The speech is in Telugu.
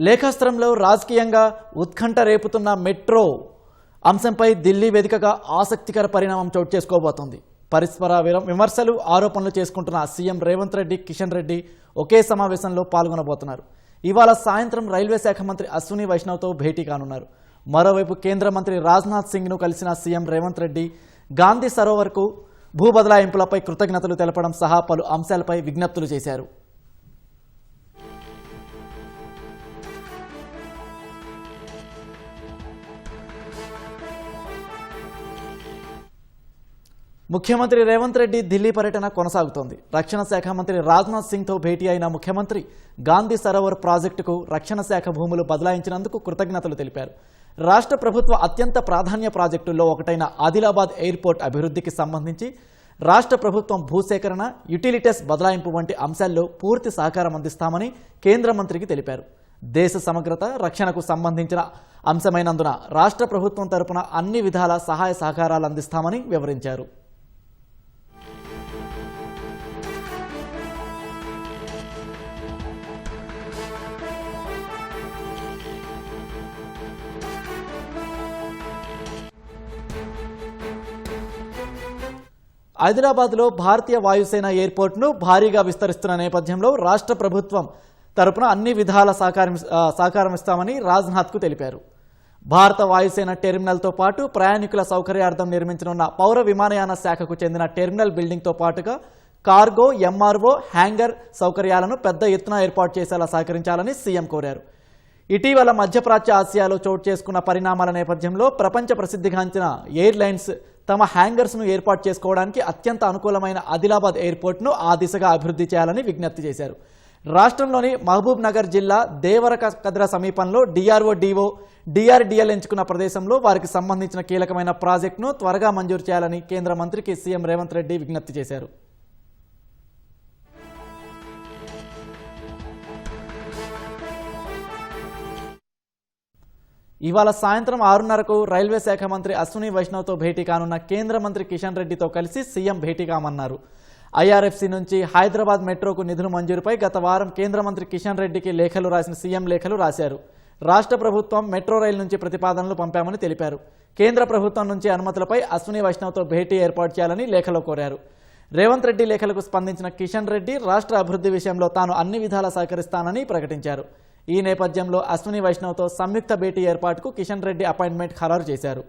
లేఖాస్త్రంలో రాజకీయంగా ఉత్కంఠ రేపుతున్న మెట్రో అంశంపై ఢిల్లీ వేదికగా ఆసక్తికర పరిణామం చోటు చేసుకోబోతోంది. పరస్పర విమర్శలు ఆరోపణలు చేసుకుంటున్న సీఎం రేవంత్ రెడ్డి, కిషన్ రెడ్డి ఒకే సమావేశంలో పాల్గొనబోతున్నారు. ఇవాళ సాయంత్రం రైల్వే శాఖ మంత్రి అశ్విని వైష్ణవ్తో భేటీ కానున్నారు. మరోవైపు కేంద్ర మంత్రి రాజ్నాథ్ సింగ్ను కలిసిన సీఎం రేవంత్ రెడ్డి గాంధీ సరోవర్కు భూ బదలాయింపులపై కృతజ్ఞతలు తెలపడం సహా పలు అంశాలపై విజ్ఞప్తులు చేశారు. ముఖ్యమంత్రి రేవంత్ రెడ్డి ఢిల్లీ పర్యటన కొనసాగుతోంది. రక్షణ శాఖ మంత్రి రాజ్నాథ్ సింగ్తో భేటీ అయిన ముఖ్యమంత్రి గాంధీ సరోవర్ ప్రాజెక్టుకు రక్షణ శాఖ భూములు బదలాయించినందుకు కృతజ్ఞతలు తెలిపారు. రాష్ట్ర ప్రభుత్వ అత్యంత ప్రాధాన్య ప్రాజెక్టుల్లో ఒకటైన ఆదిలాబాద్ ఎయిర్పోర్ట్ అభివృద్ధికి సంబంధించి రాష్ట్ర ప్రభుత్వం భూసేకరణ, యుటిలిటీస్ బదలాయింపు వంటి అంశాల్లో పూర్తి సహకారం అందిస్తామని కేంద్ర మంత్రికి తెలిపారు. దేశ సమగ్రత, రక్షణకు సంబంధించిన అంశమైనందున రాష్ట్ర ప్రభుత్వం తరపున అన్ని విధాల సహాయ సహకారాలు అందిస్తామని వివరించారు. హైదరాబాద్లో భారతీయ వాయుసేన ఎయిర్పోర్ట్ను భారీగా విస్తరిస్తున్న నేపథ్యంలో రాష్ట్ర ప్రభుత్వం తరపున అన్ని విధాల సహకారం ఇస్తామని రాజ్నాథ్కు తెలిపారు. భారత వాయుసేన టెర్మినల్తో పాటు ప్రయాణికుల సౌకర్యార్థం నిర్మించనున్న పౌర విమానయాన శాఖకు చెందిన టెర్మినల్ బిల్డింగ్తో పాటుగా కార్గో, ఎంఆర్ఓ, హ్యాంగర్ సౌకర్యాలను పెద్ద ఎత్తున ఏర్పాటు చేసేలా సహకరించాలని సీఎం కోరారు. ఇటీవల మధ్యప్రాచ్య ఆసియాలో చోటు చేసుకున్న పరిణామాల నేపథ్యంలో ప్రపంచ ప్రసిద్ధిగాంచిన ఎయిర్లైన్స్ తమ హ్యాంగర్స్ను ఏర్పాటు చేసుకోవడానికి అత్యంత అనుకూలమైన ఆదిలాబాద్ ఎయిర్పోర్ట్ను ఆ దిశగా అభివృద్ధి చేయాలని విజ్ఞప్తి చేశారు. రాష్ట్రంలోని మహబూబ్ నగర్ జిల్లా దేవరకద్ర సమీపంలో డిఆర్ఓ, డిఆర్డీఎల్ ఎంచుకున్న ప్రదేశంలో వారికి సంబంధించిన కీలకమైన ప్రాజెక్టును త్వరగా మంజూరు చేయాలని కేంద్ర మంత్రికి సీఎం రేవంత్ రెడ్డి విజ్ఞప్తి చేశారు. ఇవాళ సాయంత్రం 6:30కు రైల్వే శాఖ మంత్రి అశ్విని వైష్ణవ్తో భేటీ కానున్న కేంద్ర మంత్రి కిషన్ రెడ్డితో కలిసి సీఎం భేటీ కామన్నారు. ఐఆర్ఎఫ్సి నుంచి హైదరాబాద్ మెట్రోకు నిధుల మంజూరుపై గత వారం కేంద్ర మంత్రి కిషన్ రెడ్డికి లేఖలు రాసిన సీఎం లేఖలు రాశారు. రాష్ట్ర ప్రభుత్వం మెట్రో రైలు నుంచి ప్రతిపాదనలు పంపామని తెలిపారు. కేంద్ర ప్రభుత్వం నుంచి అనుమతులపై అశ్విని వైష్ణవ్తో భేటీ ఏర్పాటు చేయాలని లేఖలో కోరారు. రేవంత్ రెడ్డి లేఖలకు స్పందించిన కిషన్ రెడ్డి రాష్ట్ర అభివృద్ధి విషయంలో తాను అన్ని విధాలా సహకరిస్తానని ప్రకటించారు. ఈ నేపథ్యంలో అశ్విని వైష్ణవ్తో సంయుక్త భేటీ ఏర్పాటుకు కిషన్ రెడ్డి అపాయింట్మెంట్ ఖరారు చేశారు.